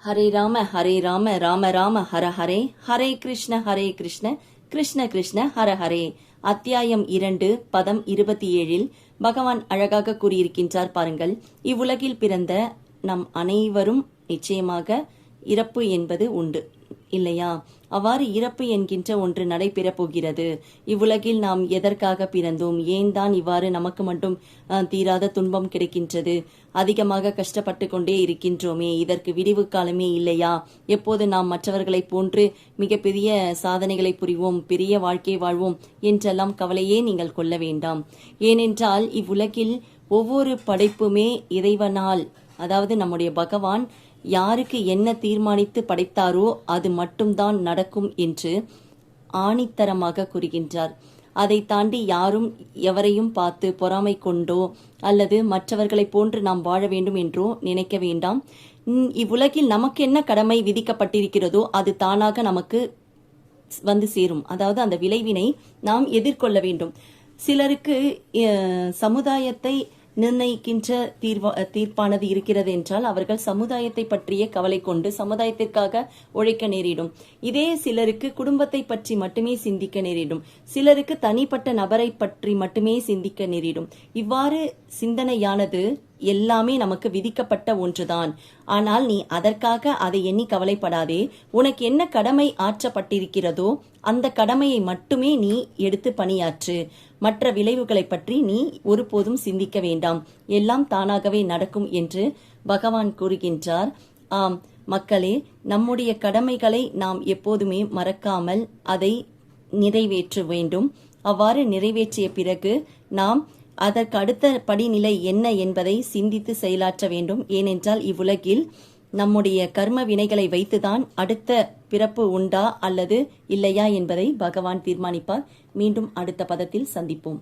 ஹரே ராம ராம ராம ஹர ஹரே, ஹரே கிருஷ்ண கிருஷ்ண கிருஷ்ண ஹர ஹரே. அத்தியாயம் 2 பதம் 27 பகவான் அழகாக கூறியிருக்கின்றார் பாருங்கள். இவ்வுலகில் பிறந்த நம் அனைவரும் நிச்சயமாக இறப்பு என்பது உண்டு இல்லையா? அவ்வாறு இறப்பு என்கின்ற ஒன்று நடைபெறப் போகிறது. இவ்வுலகில் நாம் எதற்காக பிறந்தோம்? ஏன் தான் இவ்வாறு நமக்கு மட்டும் தீராத துன்பம் கிடைக்கின்றது? அதிகமாக கஷ்டப்பட்டு கொண்டே இருக்கின்றோமே, இதற்கு விடிவு காலமே இல்லையா? எப்போது நாம் மற்றவர்களைப் போன்று மிகப்பெரிய சாதனைகளை புரிவோம், பெரிய வாழ்க்கை வாழ்வோம் என்றெல்லாம் கவலையே நீங்கள் கொள்ள வேண்டாம். ஏனென்றால் இவ்வுலகில் ஒவ்வொரு படைப்புமே இறைவனால், அதாவது நம்முடைய பகவான் யாருக்கு என்ன தீர்மானித்து படைத்தாரோ அது மட்டும்தான் நடக்கும் என்று ஆணித்தரமாக கூறுகின்றார். அதை தாண்டி யாரும் எவரையும் பார்த்து பொறாமை கொண்டோ அல்லது மற்றவர்களைப் போன்று நாம் வாழ வேண்டும் என்றோ நினைக்க வேண்டாம். இவ்வுலகில் நமக்கு என்ன கடமை விதிக்கப்பட்டிருக்கிறதோ அது தானாக நமக்கு வந்து சேரும். அதாவது அந்த விளைவினை நாம் எதிர்கொள்ள வேண்டும். சிலருக்கு சமுதாயத்தை நிர்ணயிக்கின்ற தீர்ப்பானது இருக்கிறது என்றால் அவர்கள் சமுதாயத்தை பற்றிய கவலை கொண்டு சமுதாயத்திற்காக உழைக்க நேரிடும். இதே சிலருக்கு குடும்பத்தை பற்றி மட்டுமே சிந்திக்க நேரிடும். சிலருக்கு தனிப்பட்ட நபரை பற்றி மட்டுமே சிந்திக்க நேரிடும். இவ்வாறு சிந்தனையானது எல்லாமே நமக்கு விதிக்கப்பட்ட ஒன்றுதான். ஆனால் நீ அதற்காக அதை எண்ணி கவலைப்படாதே. உனக்கு என்ன கடமை ஆற்றப்பட்டிருக்கிறதோ அந்த கடமையை மட்டுமே நீ எடுத்து பணியாற்று. மற்ற விளைவுகளை பற்றி நீ ஒருபோதும் சிந்திக்க வேண்டாம். எல்லாம் தானாகவே நடக்கும் என்று பகவான் கூறுகின்றார். ஆம் மக்களே, நம்முடைய கடமைகளை நாம் எப்போதுமே மறக்காமல் அதை நிறைவேற்ற வேண்டும். அவ்வாறு நிறைவேற்றிய பிறகு நாம் அதற்கு அடுத்த படிநிலை என்ன என்பதை சிந்தித்து செயலாற்ற வேண்டும். ஏனென்றால் இவ்வுலகில் நம்முடைய கர்ம வினைகளை வைத்துதான் அடுத்த பிறப்பு உண்டா அல்லது இல்லையா என்பதை பகவான் தீர்மானிப்பார். மீண்டும் அடுத்த பதத்தில் சந்திப்போம்.